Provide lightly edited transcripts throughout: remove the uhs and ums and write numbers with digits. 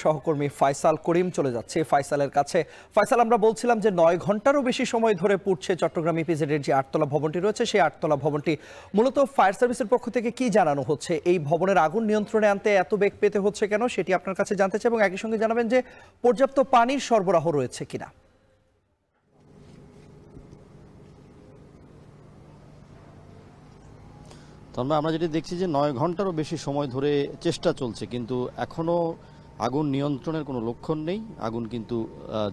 সহকর্মী ফয়সাল করিম চলে যাচ্ছে ফয়সালের কাছে। ফয়সাল, আমরা বলছিলাম যে 9 ঘন্টারও বেশি সময় ধরে পুড়ছে চট্টগ্রাম ইপিজেডের যে 8তলা ভবনটি রয়েছে, সেই 8তলা ভবনটি মূলত ফায়ার সার্ভিসের পক্ষ থেকে কি জানানো হচ্ছে? এই ভবনের আগুন নিয়ন্ত্রণে আনতে এত বেগ পেতে হচ্ছে কেন, সেটি আপনার কাছে জানতে চাই, এবং একই সঙ্গে জানাবেন যে পর্যাপ্ত পানির সরবরাহ রয়েছে কিনা। তবে আমরা যেটি দেখছি যে 9 ঘন্টারও বেশি সময় ধরে চেষ্টা চলছে, কিন্তু এখনো আগুন নিয়ন্ত্রণের কোনো লক্ষণ নেই। আগুন কিন্তু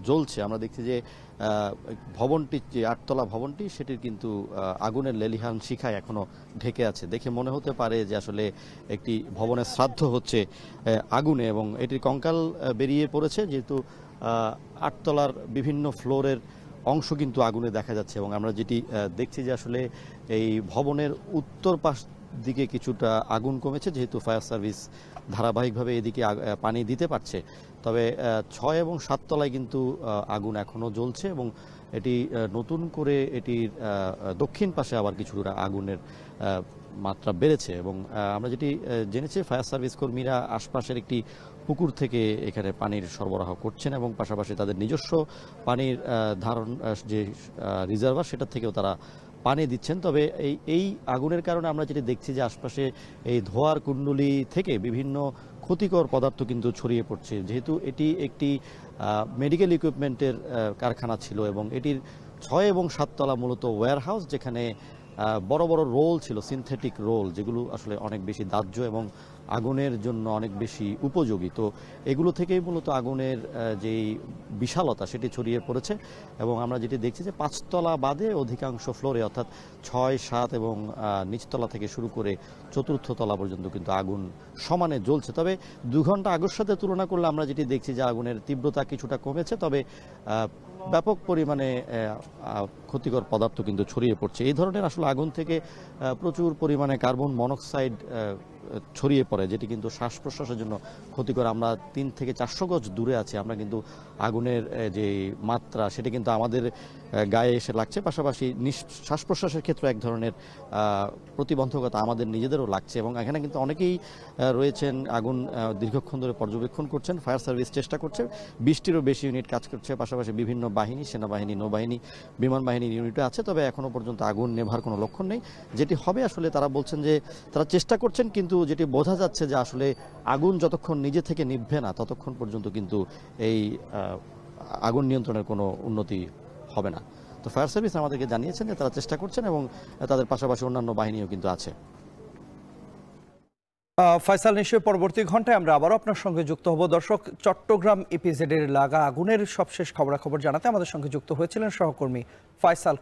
জ্বলছে। আমরা দেখছি যে ভবনটি, যে 8তলা ভবনটি, সেটির কিন্তু আগুনের লেলিহান শিখায় এখনো ঢেকে আছে। দেখে মনে হতে পারে যে আসলে একটি ভবনের শ্রাদ্ধ হচ্ছে আগুনে, এবং এটির কঙ্কাল বেরিয়ে পড়েছে, যেহেতু 8তলার বিভিন্ন ফ্লোরের অংশ কিন্তু আগুনে দেখা যাচ্ছে। এবং আমরা যেটি দেখছি যে আসলে এই ভবনের উত্তর পাশ দিকে কিছুটা আগুন কমেছে, যেহেতু ফায়ার সার্ভিস ধারাবাহিকভাবে এদিকে পানি দিতে পারছে। তবে 6 এবং 7 তলায় কিন্তু আগুন এখনও জ্বলছে, এবং এটি নতুন করে এটির দক্ষিণ পাশে আবার কিছুটা আগুনের মাত্রা বেড়েছে। এবং আমরা যেটি জেনেছি, ফায়ার সার্ভিস কর্মীরা আশপাশের একটি পুকুর থেকে এখানে পানির সরবরাহ করছেন, এবং পাশাপাশি তাদের নিজস্ব পানির ধারণ যে রিজার্ভার, সেটা থেকেও তারা পানি দিচ্ছেন। তবে এই আগুনের কারণে আমরা যেটি দেখছি যে আশপাশে এই ধোঁয়ার কুণ্ডলী থেকে বিভিন্ন ক্ষতিকর পদার্থ কিন্তু ছড়িয়ে পড়ছে, যেহেতু এটি একটি মেডিকেল ইকুইপমেন্টের কারখানা ছিল, এবং এটির 6 এবং 7 তলা মূলত ওয়্যার হাউস, যেখানে বড় বড় রোল ছিল, সিনথেটিক রোল, যেগুলো আসলে অনেক বেশি দাহ্য এবং আগুনের জন্য অনেক বেশি উপযোগী। তো এগুলো থেকেই মূলত আগুনের যেই বিশালতা সেটি ছড়িয়ে পড়েছে। এবং আমরা যেটি দেখছি যে 5তলা বাদে অধিকাংশ ফ্লোরে, অর্থাৎ 6, 7 এবং নিচতলা থেকে শুরু করে 4র্থ তলা পর্যন্ত কিন্তু আগুন সমানে জ্বলছে। তবে 2 ঘন্টা আগের সাথে তুলনা করলে আমরা যেটি দেখছি যে আগুনের তীব্রতা কিছুটা কমেছে, তবে ব্যাপক পরিমাণে ক্ষতিকর পদার্থ কিন্তু ছড়িয়ে পড়ছে। এই ধরনের আসলে আগুন থেকে প্রচুর পরিমাণে কার্বন মনোক্সাইড ছড়িয়ে পড়ে, যেটি কিন্তু শ্বাস প্রশ্বাসের জন্য ক্ষতিকর। আমরা 3 থেকে 400 গজ দূরে আছি, আমরা কিন্তু আগুনের যে মাত্রা সেটি কিন্তু আমাদের গায়ে এসে লাগছে। পাশাপাশি শ্বাস প্রশ্বাসের ক্ষেত্রে এক ধরনের প্রতিবন্ধকতা আমাদের নিজেদেরও লাগছে। এবং এখানে কিন্তু অনেকেই রয়েছেন আগুন দীর্ঘক্ষণ ধরে পর্যবেক্ষণ করছেন। ফায়ার সার্ভিস চেষ্টা করছে, 20টিরও বেশি ইউনিট কাজ করছে, পাশাপাশি বিভিন্ন বাহিনী, সেনাবাহিনী, নৌবাহিনী, বিমান বাহিনীর ইউনিটও আছে। তবে এখনো পর্যন্ত আগুন নেভার কোনো লক্ষণ নেই। যেটি হবে আসলে তারা বলছেন যে তারা চেষ্টা করছেন, কিন্তু যেটি বোঝা যাচ্ছে যে আসলে আগুন যতক্ষণ নিজে থেকে নিভবে না, ততক্ষণ পর্যন্ত কিন্তু এই আগুন নিয়ন্ত্রণের কোনো উন্নতি হবে না। তো ফায়ার সার্ভিস আমাদেরকে জানিয়েছেন যে তারা চেষ্টা করছেন, এবং তাদের পাশাপাশি অন্যান্য বাহিনীও কিন্তু আছে। ফয়সাল, নিশ্চয়ই পরবর্তী ঘন্টায় আমরা আবারও আপনার সঙ্গে যুক্ত হব। দর্শক, চট্টগ্রাম ইপিজেডের লাগা আগুনের সবশেষ খবরাখবর জানাতে আমাদের সঙ্গে যুক্ত হয়েছিলেন সহকর্মী ফয়সাল।